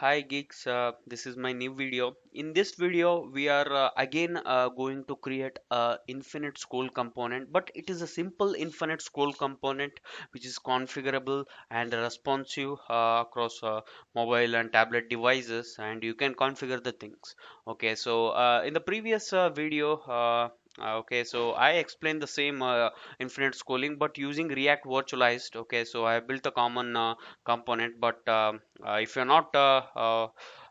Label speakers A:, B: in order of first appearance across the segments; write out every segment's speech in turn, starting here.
A: Hi geeks, this is my new video. In this video, we are again going to create a infinite scroll component, but it is a simple infinite scroll component which is configurable and responsive across mobile and tablet devices, and you can configure the things. Okay, so in the previous video, okay, so I explained the same infinite scrolling, but using React virtualized. Okay, so I built a common component, but if you're not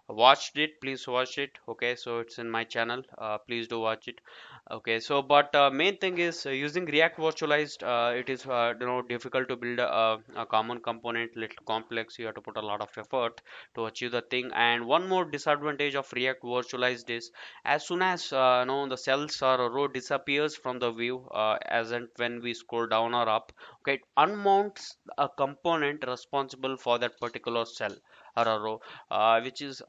A: watched it, please watch it. Okay, so it's in my channel, please do watch it. Okay, so but main thing is using React virtualized, it is difficult to build a common component, little complex. You have to put a lot of effort to achieve the thing. And one more disadvantage of React virtualized is as soon as the cells or a row disappears from the view, as and when we scroll down or up, okay, it unmounts a component responsible for that particular cell or a row, which is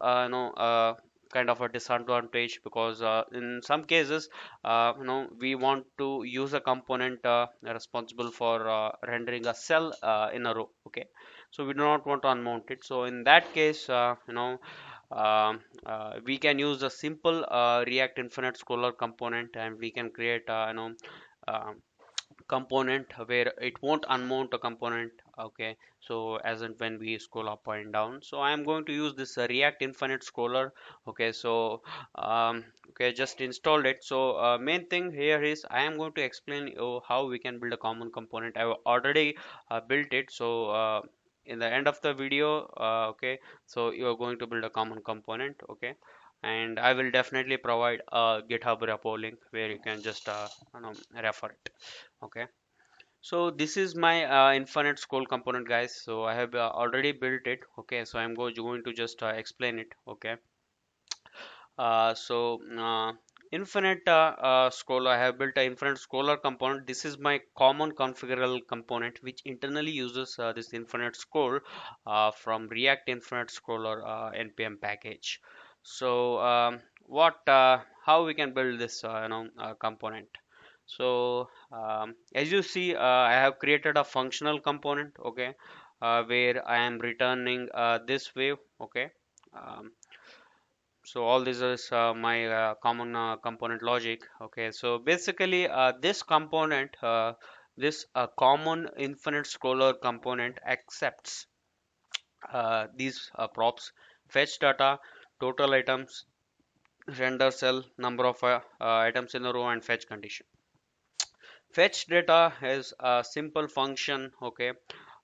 A: kind of a disadvantage, because in some cases we want to use a component responsible for rendering a cell in a row. Okay, so we do not want to unmount it. So in that case, we can use a simple React Infinite Scroller component, and we can create uh, component where it won't unmount a component. Okay, so as and when we scroll up and down, so I am going to use this React Infinite Scroller. Okay, so okay, just installed it. So main thing here is I am going to explain you how we can build a common component. I've already built it. So in the end of the video, okay, so you are going to build a common component. Okay, and I will definitely provide a GitHub repo link where you can just refer it. Okay, so this is my infinite scroll component, guys. So I have already built it. Okay, so I'm going to just explain it. Okay, so infinite scroll, I have built an infinite scroller component. This is my common configurable component which internally uses this infinite scroll from React Infinite Scroller npm package. So what how we can build this component. So as you see, I have created a functional component. Okay, where I am returning this wave. Okay, um, so all this is my common component logic. Okay, so basically this component, this common infinite scroller component accepts these props: fetch data, total items, render cell, number of items in a row, and fetch condition. Fetch data is a simple function. Okay,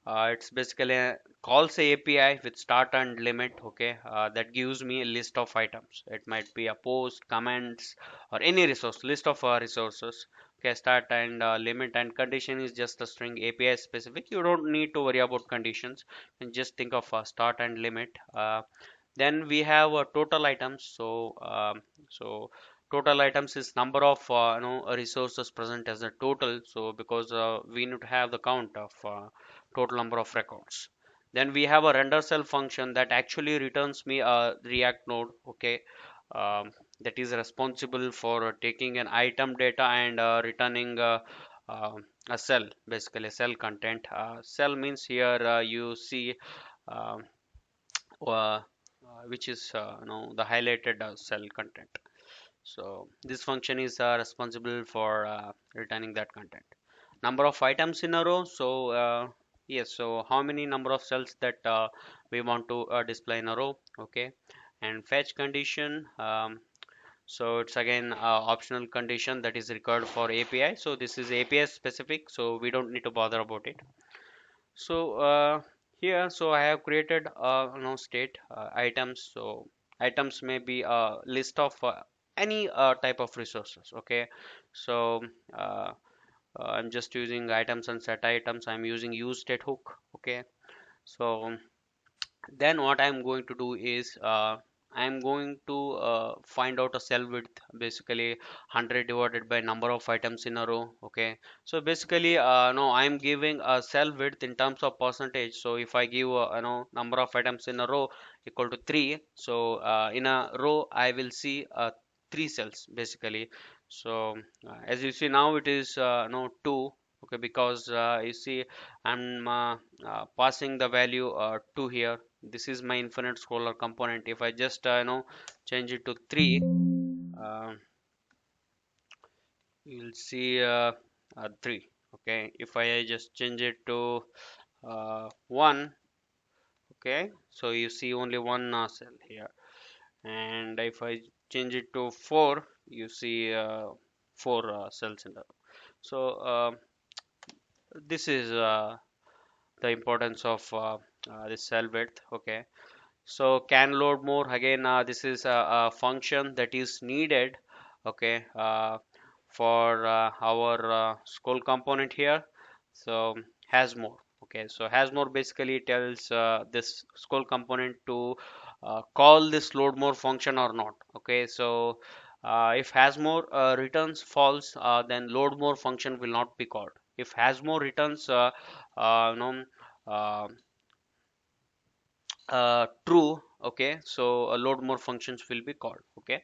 A: it's basically calls a API with start and limit. Okay, that gives me a list of items. It might be a post, comments, or any resource, list of resources. Okay, start and limit, and condition is just a string, API specific. You don't need to worry about conditions. And just think of start and limit. Then we have total items. So total items is number of resources present as a total. So because we need to have the count of total number of records. Then we have a render cell function that actually returns me a React node. Okay, that is responsible for taking an item data and returning uh, a cell, basically cell content. Cell means here you see uh, which is the highlighted cell content. So this function is responsible for returning that content. Number of items in a row. So yes, so how many number of cells that we want to display in a row. Okay, and fetch condition. So it's again optional condition that is required for API. So this is API specific, so we don't need to bother about it. So here, so I have created state items. So items may be a list of any type of resources. Okay, so I'm just using items and set items. I'm using use state hook. Okay, so then what I'm going to do is I'm going to find out a cell width, basically 100 divided by number of items in a row. Okay, so basically no, I'm giving a cell width in terms of percentage. So if I give number of items in a row equal to 3, so in a row I will see 3 cells basically. So as you see now, it is no 2. Okay, because you see I'm passing the value 2 here. this is my infinite scroller component. If I just change it to 3, uh, you'll see 3. Okay, if I just change it to 1, okay, so you see only one cell here. And if I change it to 4, you see 4 cells in the row. So this is the importance of this cell width. Okay, so can load more, again this is a function that is needed, okay, for our scroll component here. So has more, okay, so has more basically tells this scroll component to call this load more function or not. Okay, so if has more returns false, then load more function will not be called. If has more returns uh, you know uh, true, okay, so a load more functions will be called. Okay,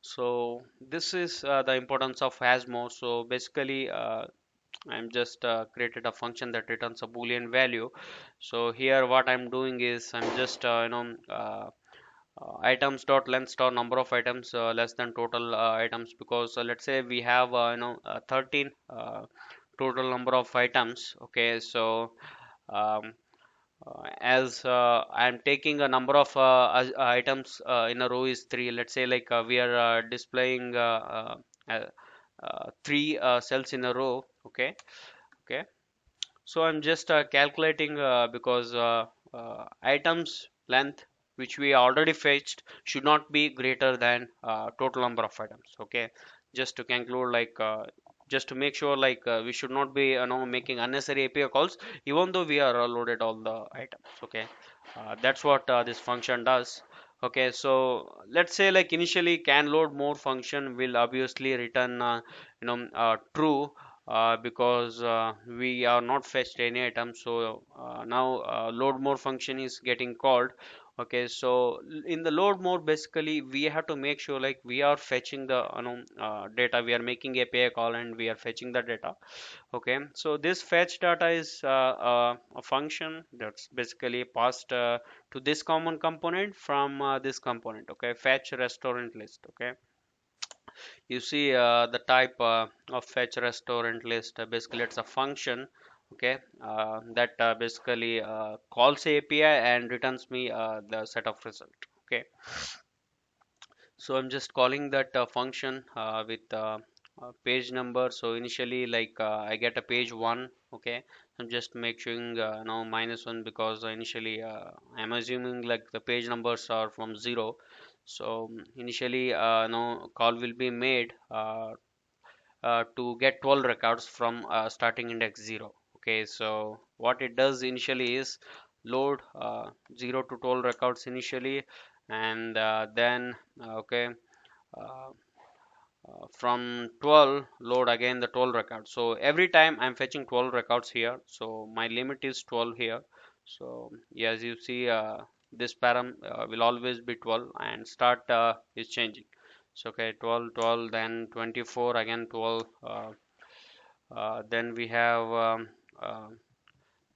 A: so this is the importance of has more. So basically I'm just created a function that returns a boolean value. So here what I'm doing is I'm just items dot length star number of items less than total items, because let's say we have 13 total number of items. Okay, so um, as I'm taking a number of items in a row is 3. Let's say like we are displaying 3 cells in a row. Okay, okay. So I'm just calculating because items length which we already fetched should not be greater than total number of items. Okay, just to conclude, like just to make sure like we should not be making unnecessary API calls even though we are loaded all the items. Okay, that's what this function does. Okay, so let's say like initially can load more function will obviously return true because we are not fetched any item. So now load more function is getting called. Okay, so in the load more basically we have to make sure like we are fetching the data, we are making API call and we are fetching the data. Okay, so this fetch data is a function that's basically passed to this common component from this component. Okay, fetch restaurant list. Okay, you see the type of fetch restaurant list, basically it's a function. Okay, that basically calls API and returns me the set of result. Okay, so I'm just calling that function with page number. So initially like I get a page 1. Okay, I'm just making now -1 because initially I'm assuming like the page numbers are from 0. So initially no call will be made to get 12 records from starting index 0. Okay, so what it does initially is load 0 to 12 records initially, and then okay, uh, from 12 load again the 12 records. So every time I'm fetching 12 records here, so my limit is 12 here. So yeah, as you see this param will always be 12 and start is changing. So okay, 12 12, then 24 again 12, then we have uh,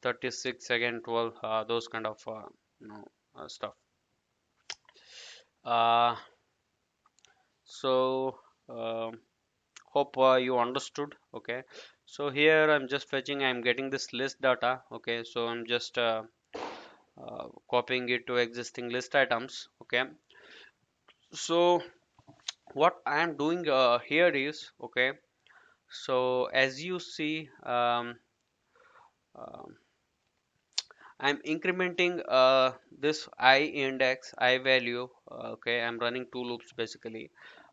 A: 36 again 12, those kind of stuff. uh, so um hope you understood. Okay, so here I'm just fetching, I'm getting this list data. Okay, so I'm just copying it to existing list items. Okay, so what I am doing here is, okay, so as you see um, I'm incrementing this I index, I value. Okay, I'm running two loops basically.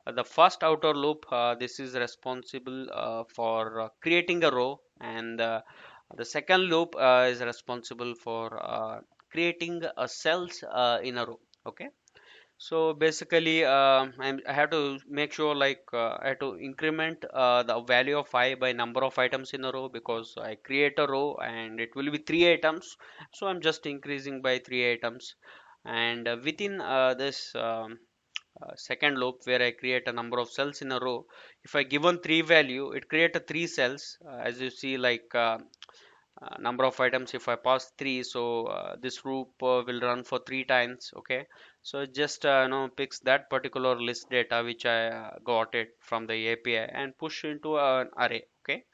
A: The first outer loop, this is responsible for creating a row, and the second loop is responsible for creating cells in a row. Okay, so basically, I have to make sure like I have to increment the value of I by number of items in a row, because I create a row and it will be 3 items. So I'm just increasing by 3 items. And within this second loop where I create a number of cells in a row, if I given 3 value, it create a 3 cells as you see like number of items. If I pass 3, so this loop will run for 3 times. Okay, so it just picks that particular list data which I got it from the API and push into an array. Okay,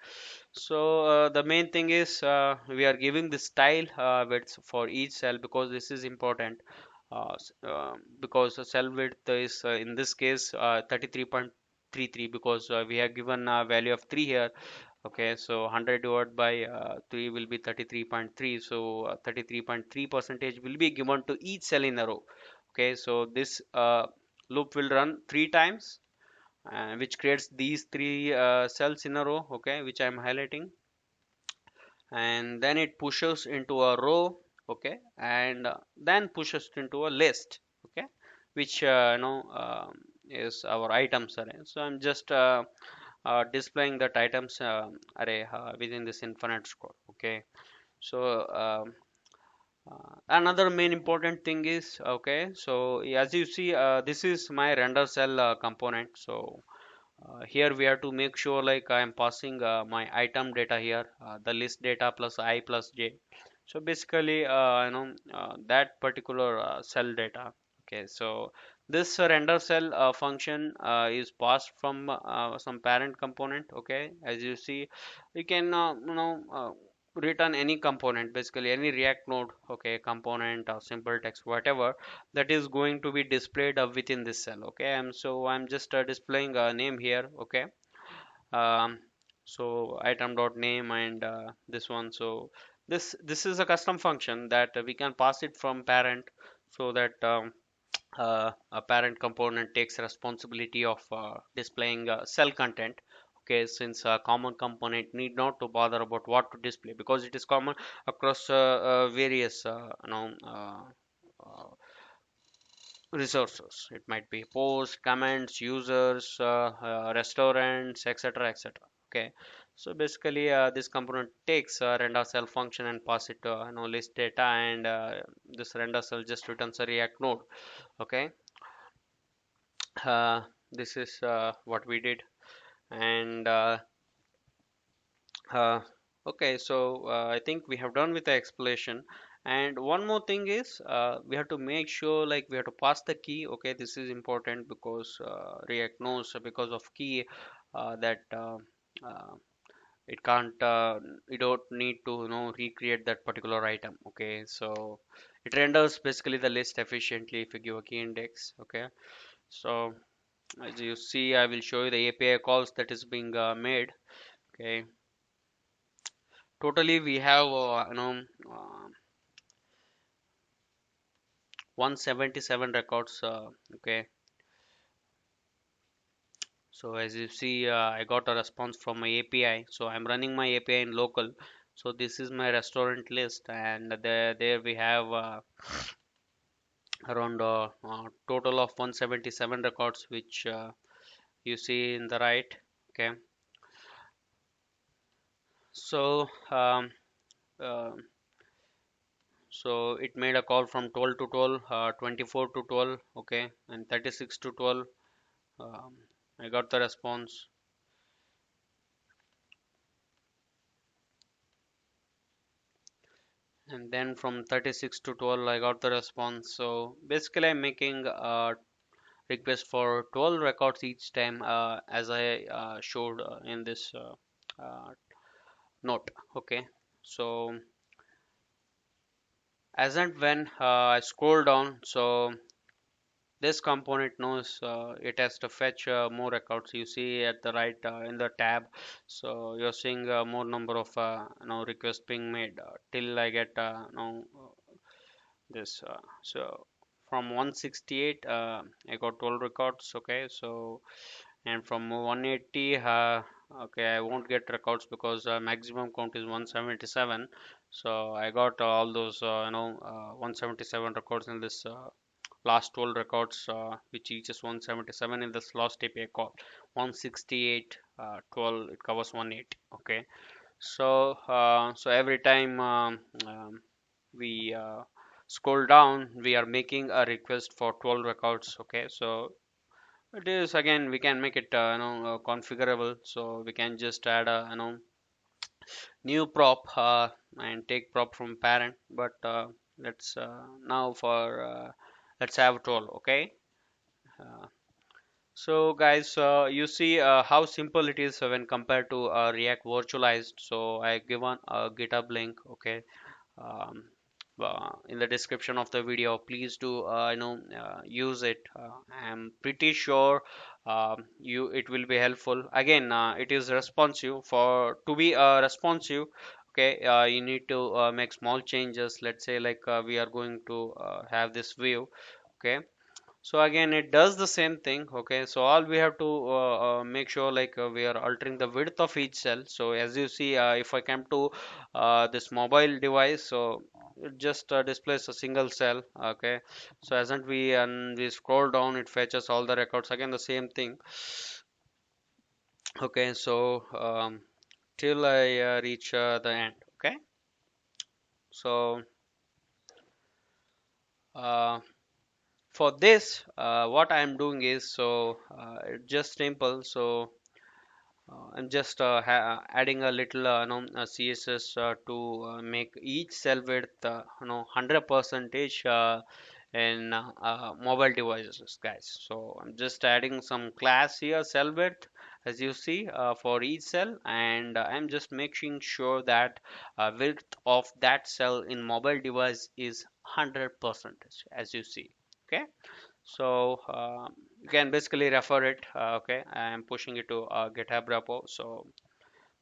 A: so the main thing is we are giving the style widths for each cell because this is important. Because the cell width is in this case 33.33 because we have given a value of 3 here. Okay, so 100 divided by 3 will be 33.3. So 33.3 percentage will be given to each cell in a row. Okay, so this loop will run 3 times, which creates these 3 cells in a row. Okay, which I'm highlighting, and then it pushes into a row. Okay, and then pushes into a list. Okay, which is our items array. So I'm just displaying that items array within this infinite scroll. Okay, so another main important thing is, okay, so as you see, this is my render cell component. So here we have to make sure like I am passing my item data here, the list data plus I plus j. So basically, that particular cell data. Okay, so this render cell function is passed from some parent component. Okay, as you see, you can return any component, basically any React node. Okay, component or simple text, whatever that is going to be displayed within this cell. Okay, so I'm just displaying a name here. Okay, um, so item dot name and this one. So this is a custom function that we can pass it from parent, so that a parent component takes responsibility of displaying cell content. Okay, since a common component need not to bother about what to display because it is common across various resources. It might be posts, comments, users, restaurants, etc., etc. Okay, so basically, this component takes render cell function and pass it to list data, and this render cell just returns a React node. Okay, uh, this is what we did, and uh, okay, so I think we have done with the explanation. And one more thing is we have to make sure like we have to pass the key. Okay, this is important because React knows because of key that uh, it can't you don't need to recreate that particular item. Okay, so it renders basically the list efficiently if you give a key index. Okay, so as you see, I will show you the API calls that is being made. Okay, totally we have 177 records. Okay, so as you see, I got a response from my API. So I'm running my API in local. So this is my restaurant list, and there we have around total of 177 records, which you see in the right. Okay, so uh, so it made a call from 12 to 12, 24 to 12. Okay, and 36 to 12. um, I got the response. And then from 36 to 12 I got the response. So basically I'm making a request for 12 records each time, as I showed in this note. Okay, so as and when I scroll down, so this component knows it has to fetch more records. You see at the right in the tab, so you're seeing more number of requests being made till I get this. So from 168 I got 12 records. Okay, so and from 180 okay, I won't get records because maximum count is 177. So I got all those 177 records in this last 12 records, which each is 177 in this last API call. 168 12, it covers 180. Okay, so so every time we scroll down, we are making a request for 12 records. Okay, so it is again we can make it configurable. So we can just add a new prop and take prop from parent, but let's now for let's have it all. Okay. uh, so guys, you see how simple it is when compared to React virtualized. So I given a GitHub link. Okay. um, in the description of the video, please do use it. I'm pretty sure you it will be helpful. Again, it is responsive. For to be responsive, okay, you need to make small changes. Let's say like we are going to have this view. Okay, so again it does the same thing. Okay, so all we have to make sure like we are altering the width of each cell. So as you see, if I come to this mobile device, so it just displays a single cell. Okay, so as not we and we scroll down, it fetches all the records, again the same thing. Okay, so till I reach the end. Okay, so uh, for this what I am doing is, so it's just simple. So I'm just adding a little CSS to make each cell width 100 percentage in mobile devices, guys. So I'm just adding some class here, cell width, as you see for each cell, and I'm just making sure that width of that cell in mobile device is 100 percentage, as you see. Okay, so you can basically refer it. Okay, I am pushing it to GitHub repo, so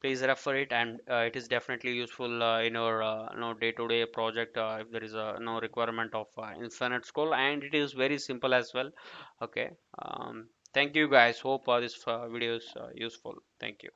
A: please refer it, and it is definitely useful in your day-to-day project if there is a no requirement of infinite scroll, and it is very simple as well. Okay, thank you guys. Hope this video is useful. Thank you.